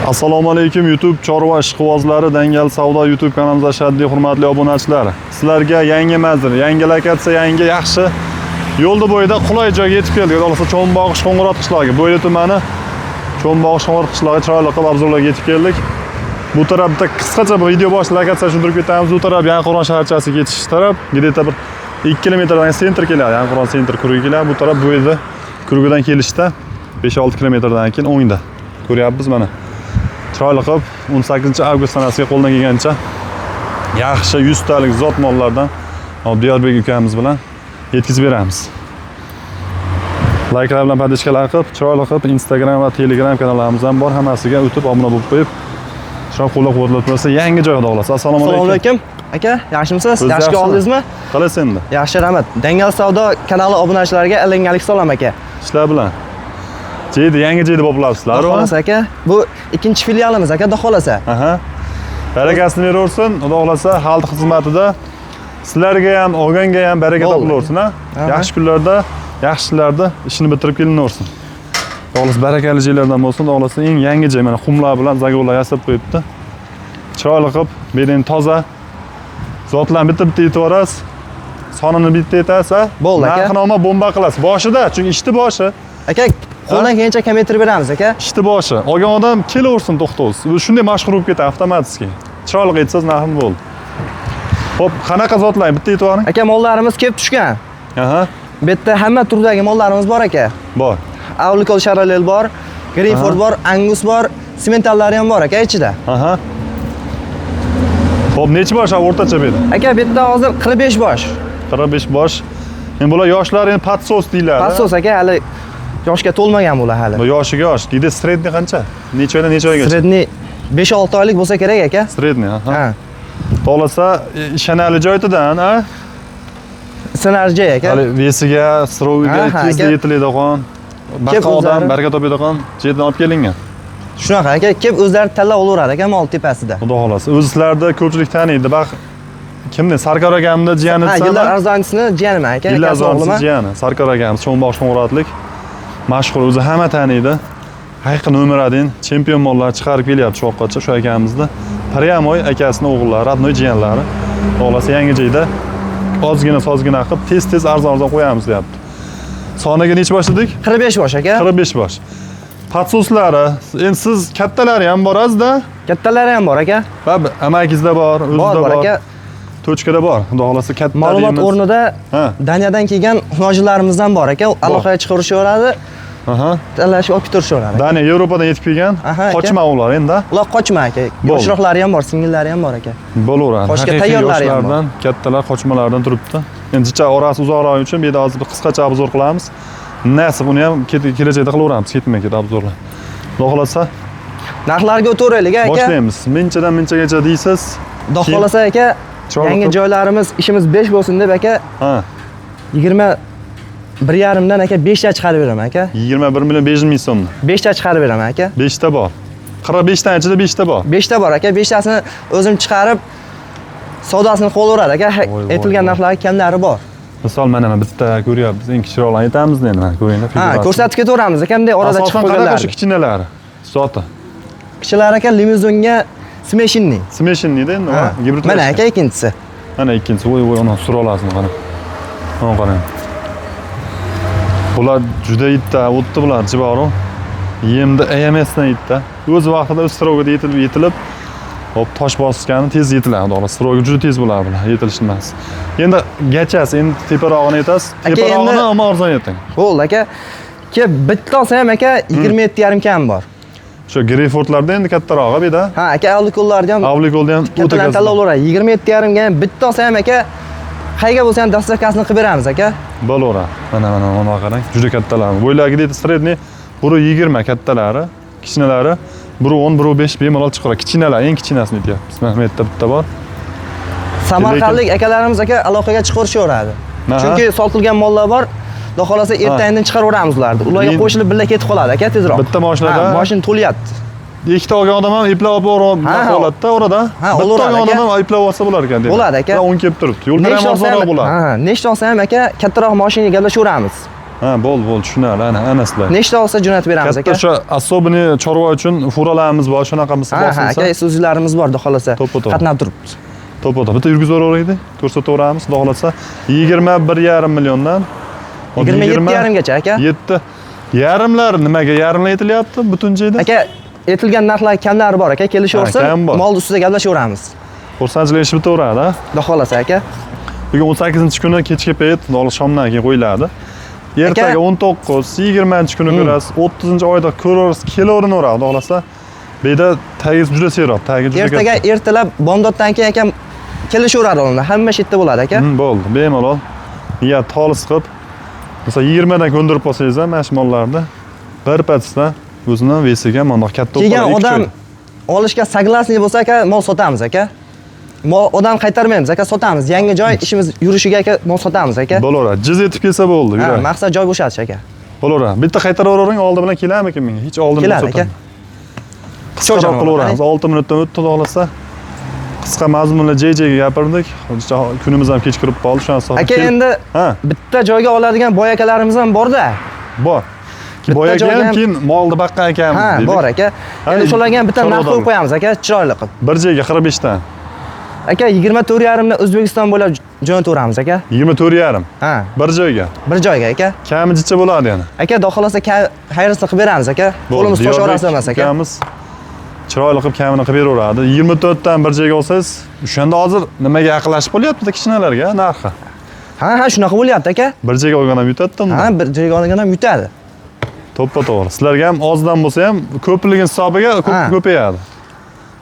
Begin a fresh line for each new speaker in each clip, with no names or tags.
Assalomu alaykum YouTube chorva ishqibozlari, Dangal savdo YouTube kanalimizga shaddiy hurmatli obunachilar. Sizlarga yangi manzil, yangi lokatsiya, yangi yaxshi yo'lda bo'yida qulay joyga yetib keldik. Xudosa Cho'nbog'ish Qo'ng'irot qishlog'i, Bo'yli tumani Cho'nbog'ish Qo'ng'irot qishlog'i chiroyli qilib obzorlarga yetib keldik. Bu tarafda qisqacha bir video bosh lokatsiya tushuntirib ketamiz. Bu taraf Yangiqo'rg'on shaharchasiga ketish taraf, где-то bir 2 kilometrdan sentr keladi. Yangiqo'rg'on sentr kurgi keladi. Bu taraf bo'yida kurgidan kelishda 5-6 kilometrdan keyin o'ngda. Ko'ryapsiz mana. Chiroyli qilib 18-avgust sanasiga qo'ldan kelgancha yaxshi 100 talik zot mollardan Diyorbek ukamiz bilan yetkazib beramiz. Likelar bilan podpishkalar qilib, chiroyli qilib Instagram va Telegram kanallarimiz ham bor. Hammasiga o'tib obuna bo'lib qo'yib, shuni qo'llab-quvvatlab tursa yangi joyda olasiz. Assalomu alaykum.
Aka, yaxshimisiz? Yaxshi oldingizmi?
Qalay endi?
Yaxshi, rahmat. Dangal savdo kanali obunachilariga alingalik salom aka.
Ishlar bilan. Jeydi, yangi jeydi bo'plasizlar.
Xudo xolasa aka, bu ikkinchi filialimiz aka, xudo xolasa.
Aha. Barakasini beraversin. Xudo xolasa xalq xizmatida sizlarga ham, olganga ham baraka topilaversin, ha. Yaxshi kunlarda, yaxshilarda ishini bitirib kelinaversin. Xudo xolasa barakali joylardan bo'lsin. Xudo xolasa eng yangi joy mana xumlar bilan zagovlar yasab qo'yibdi. Chiroyli qilib, beren toza. Zotlarni bitta-bitta aytvorasiz. Sonini bitta aytasiz,
bo'ldi aka.
Narxnoma bomba qilasiz. Boshida, chunki ishni boshi.
Aka, qo'ldan kelgancha kamaytirib beramiz aka.
Ishni boshi. Olgan odam kelaversin to'xtovsiz. U shunday mashhur bo'lib ketadi avtomatik. Chiroyli aytsangiz narxim bo'ldi. Xo'p, qanaqa zotlar bitta aytvoring?
Aka, mollarimiz kelib tushgan.
Aha.
Bu yerda hamma turdagi mollarimiz bor aka.
Bor.
Avlikol Sharalel bor, Greyford bor, Angus bor, simentallari ham bor aka ichida.
Aha. Xo'p, necha bosh o'rtacha bu yerda?
Aka, bu yerda hozir 45 bosh.
45 bosh. Endi bular yoshlar endi patsos deyiladi.
Patsos aka, hali yoshga to'lmagan bular hali.
Bu yoshiga yosh. Deydi, sredniy qancha? Necha oydan necha oygacha?
Sredniy 5-6 oylik bo'lsa kerak aka.
Sredniy, aha.
Ha.
To'lasa ishonarli joydan, ha?
Sinarli joy aka.
Hali vesiga, sroviga tezda yetiladigan, baqa odam baraka topadigan joydan olib kelingan.
Shunaqa aka, kelib o'zlari tanlab olaveradi aka mol tepasida.
Xudo xolasa. O'zlarida ko'pchilik taniydi. Baq kimni? Sarkor akamni jiyani desam.
Yillar arzonchisi jiyanim aka.
Yillar arzonchisi jiyani. Sarkor akamiz Cho'nbog'ish Qo'ng'irotlik. Mashhur, o'zi hamma taniydi. Haqiqiy nomeradin chempion mollar chiqarib kelyapti shu yoqqacha shu akamizni. Pryamoy akasining o'g'illari, родной jiyanlari. Xolasa yangi joyda ozgina sozgina qilib tez-tez arzon-arzon qo'yamiz deyapti. Soniga necha boshladik?
45 bosh aka.
45 bosh. Patsoslari, endi siz kattalari ham borasiz-da?
Kattalari ham bor aka.
Va amakizda bor, o'zida bor aka. Tochkada bor. Xudo xolasa katta
ma'lumot o'rnida Daniyadan kelgan hunojilarimizdan bor aka. Aloqaga chiqarishaveradi.
Aha.
Tanlashib olib ketaverishadi.
Daniya Yevropadan yetib kelgan qochma ular endi.
Ular qochma aka. Yoshroqlari ham bor, singillari ham bor aka.
Bo'laveradi.
Qochga tayyorlari ham bor.
Kattalar qochmalardan turibdi. Endi jicha orasi uzoqroq uchun bu yerda hozir bir qisqacha obzor qilamiz. Nasib uni ham kelajakda qilaveramiz, ketmay-ket obzorlar. Xudo xolasa
narxlarga o'tiraveraylik aka.
Boshlaymiz. Minchadan minchagacha deysiz.
Xudo xolasa aka, yangi joylarimiz, ishimiz 5 bo'lsin deb aka.
Ha.
21,5 dan aka 5 ta chiqarib beraman aka.
21 million 500 ming so'mni.
5 ta chiqarib beraman aka.
5 ta bor. 45 dan ichida 5 ta bor.
5 ta bor aka. 5 tasini o'zim chiqarib savdosini qilaveradi aka. Aytilgan narxlari kamlari bor.
Misol mana bitta ko'ryapmiz, eng kichikroqlarni aytamiz endi mana ko'ringlar.
Ha, ko'rsatib ketaveramiz aka, bunday orada chiqib qolganlar.
Shu kichkinalari. Zoti.
Kichiklar aka limuzinga smeshinni.
Smeshinni-da endi, gibrid.
Mana aka ikkinchisi.
Mana ikkinchisi. Voy, uni sura olasizmi qarang. Mana qarang. Bular juda yitta, o'tdi bular jiboru. Yemda AMSdan yitta. O'z vaqtida stroga yetilib, hop tosh bosishgani tez yetiladi. Xudo stroga juda tez bo'ladi bular, yetilish emas. Endi gachasi, endi teparog'ini aytasiz. Teparog'ini ham arzon ayting.
Bo'ldi aka. Bitta olsa ham aka 27,5 kam bor.
Shu Greyfordlarda endi kattarog'i bu yerda.
Ha, aka avlikollarni ham.
Avlikolda ham
o'ta katta tanlovlar. 27,5 ga bitta olsa ham aka qayga bo'lsa ham dastavkasini qilib beramiz aka.
Bo'laveradi. Mana qarang, juda kattalar. Bo'ylagi deydi sredniy 1.20 kattalari, kichkinalari 1.10, 1.5 bemalol chiqadi. Kichkinalar, eng kichkinasini aytyapmiz. Mana bu yerda bitta bor.
Samarqandlik akalarimiz aka aloqaga chiqarishaveradi. Chunki sotilgan mollar bor. Xudo xolasa ertadan chiqaraveramiz ularni. Ularga qo'shilib birga ketib qoladi aka tezroq.
Bitta mashinada
mashina to'lyapti.
Ikkita olgan odam ham eplab olib qo'yadi-da orada. Bitta olgan odam ham eplab olsa bo'lar ekan dedi.
Bo'ladi aka.
Va 10 kelib turibdi. Yo'lda ham arzonroq bo'ladi.
Ha, nechta olsa ham aka kattaroq mashinaga gaplashaveramiz.
Ha, bo'ldi, tushunarli. Ana sizlar.
Nechta olsa jo'natib beramiz aka.
Katta o'sha особенный chorva uchun furalarimiz bor, shunaqa bo'lsa
Ha, aka, so'zlarimiz bor, xudo xolasa.
To'ppa-to'g'ri.
Qatnab turibdi.
To'ppa-to'g'ri. Bitta yurgizib ko'rsataveramiz, xudo xolasa. 21,5 milliondan
27,5 gacha aka.
7 yarimlar nimaga yarimlar aytilyapti butun joyda?
Aka, aytilgan narxlar kamlari bor aka, kelishaversa,
kam bor.
mol ustida gaplashaveramiz.
Xursandchilik ish bitaveradi, ha?
Xudo xolasa aka.
Bugun 18-kuni kechki payt, shomdan keyin qo'yiladi. Ertaga 19, 20-kuni ko'rasiz, 30-oyda ko'rasiz, kelaveradi, xudo xolasa. Bu yerda tagiz juda seroq, tagi juda katta.
Ertaga ertalab bomdoddan keyin aka kelishaveradi ular. Hamma yerda bo'ladi aka.
Bo'ldi, bemalol. Niyat xolis qilib, mesela 20 dan ko'ndirib olsangiz ham mana shu mollarni bir patsda o'zini vesiga mana katta
Kelgan odam olishga согласный bo'lsa aka, mol sotamiz aka. Mol odam qaytarmaymiz aka, sotamiz. Yangi joy ishimiz yurishiga aka, mol sotamiz aka.
Bo'laveradi. Jiz etib kelsa bo'ldi,
Ha,
yurak.
maqsad joy bo'shatish aka.
Bo'laveradi. Bitta qaytaravering, oldi bilan kelarmikin menga? Hech oldin
Keladi aka.
Qisqaroq qilaveramiz. 6 minutdan o'tdi, xudo xolasa. Qisqa mazmunli JJga gapirdik. Kunimiz ham kech kirib qoldi, shundan so'ng.
Aka, endi bitta joyga oladigan boy akalarimiz ham bor-da.
Bor.
Bitta
Boyaga
joyga
ham
ham-
keyin molni baqqan ekanmiz
Ha,
dedik.
bor aka. Endi shularga ham bitta narx
chorvadan.
qo'yib qo'yamiz aka, chiroyli qilib.
Bir joyga 45 dan.
Aka, 24,5 dan O'zbekiston bo'ylab jo'nataveramiz aka.
24,5.
Ha,
Bir joyga.
bir joyga aka.
Kamijicha bo'ladi yana.
Aka, xudo xolasa xayrisini qilib beramiz aka. Qo'limiz tosh orasi emas aka.
Ukamiz chiroyli qilib kamini qilib beraveradi. 24 dan bir joyga olsangiz, o'shanda hozir nimaga yaqinlashib qolyapti kishinalarga narxi.
Ha, shunaqa bo'lyapti aka.
Bir joyga olgan ham yutadi-da.
Ha, bir joyga olgan ham yutadi.
To'ppa-to'g'ri. Sizlarga ham ozdan bo'lsa ham ko'pligin hisobiga
Ha.
ko'payadi.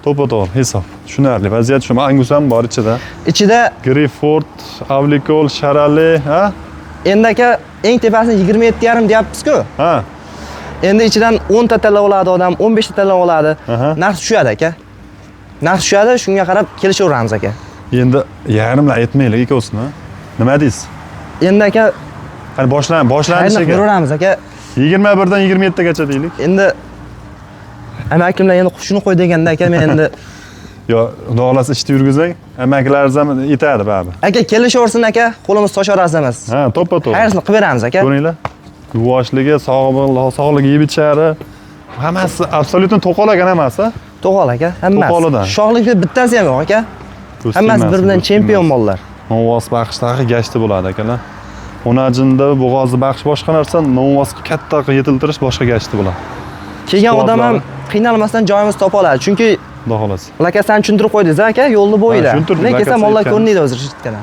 To'ppa-to'g'ri hisob. Tushunarli. Vaziyat shu. Angus ham bor ichida.
Ichida
Grifford, Avlikol, Sharali, ha?
endi aka eng tepasini 27,5 deyapmiz-ku.
Ha.
Endi ichidan 10 ta tanlab oladi odam, 15 ta tanlab oladi.
Aha.
Narx tushadi aka. Narx tushadi, shunga qarab kelishaveramiz aka.
Endi yarimlar aytmaylik ikkovsini. Nima deysiz?
Endi aka
Qani boshlanish ekan.
ko'raveramiz aka.
21 dan 27 gacha deylik.
Endi amakimlar endi shuni qo'y deganda aka, men endi
Yo, xudo xolasa ishni yurgizing, amakilaringiz ham yetadi baribir.
aka kelishaversin aka, qo'limiz tosh orasi emas.
Ha, to'ppa-to'g'ri.
Xayrisini qilib beramiz aka.
Ko'ringlar. Yuvoshligi, sog'ligi, yeb ichari, hammasi absolyutno to'qolagan emas, ha?
To'g'ol aka, hammasi.
To'qolidan.
Shoxligi bittasi ham yo'q aka. Hammasi bir-biridan chempion mollar.
Novvos baxshdagi gashti bo'ladi akalar. Onajinda bo'g'ozni baxsh boshqa narsa, novvosga katta qilib yetiltirish boshqa gashti bo'ladi.
Kelgan odam ham
Sportlar.
qiynalmasdan joyimiz topa oladi. Chunki
Xudo xolasa.
lakasani tushuntirib qo'ydingiz aka, yo'lni bo'yida.
tushuntirdim,
Men kelsam
lakasi
mollar
aytgan.
ko'rinadi hozir shitgan.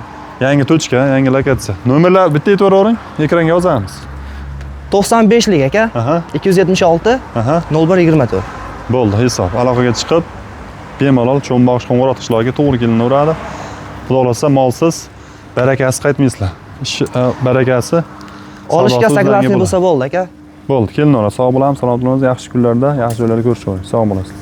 Yangi tochka, yangi lokatsiya. Nomerlar bitta aytib beravering, ekranga yozamiz.
95 lik aka.
Aha,
276
aha.
0124.
Bo'ldi, hisob. Aloqaga chiqib, bemalol Cho'mbog'ich qo'ng'iroq qishloqiga to'g'ri kelinaveradi. Xudo xolasa molsiz, barakasi qaytmaysizlar. Barakasi
Olishga
savdosi
saglasini
o'zlariga
bo'lsa bo'ldi aka.
bo'ldi, kelinaveradi. Sog' bo'lamiz, salomat bo'lamiz, yaxshi kunlarda, yaxshi joylarda ko'rishamiz. Sog' bo'lasiz.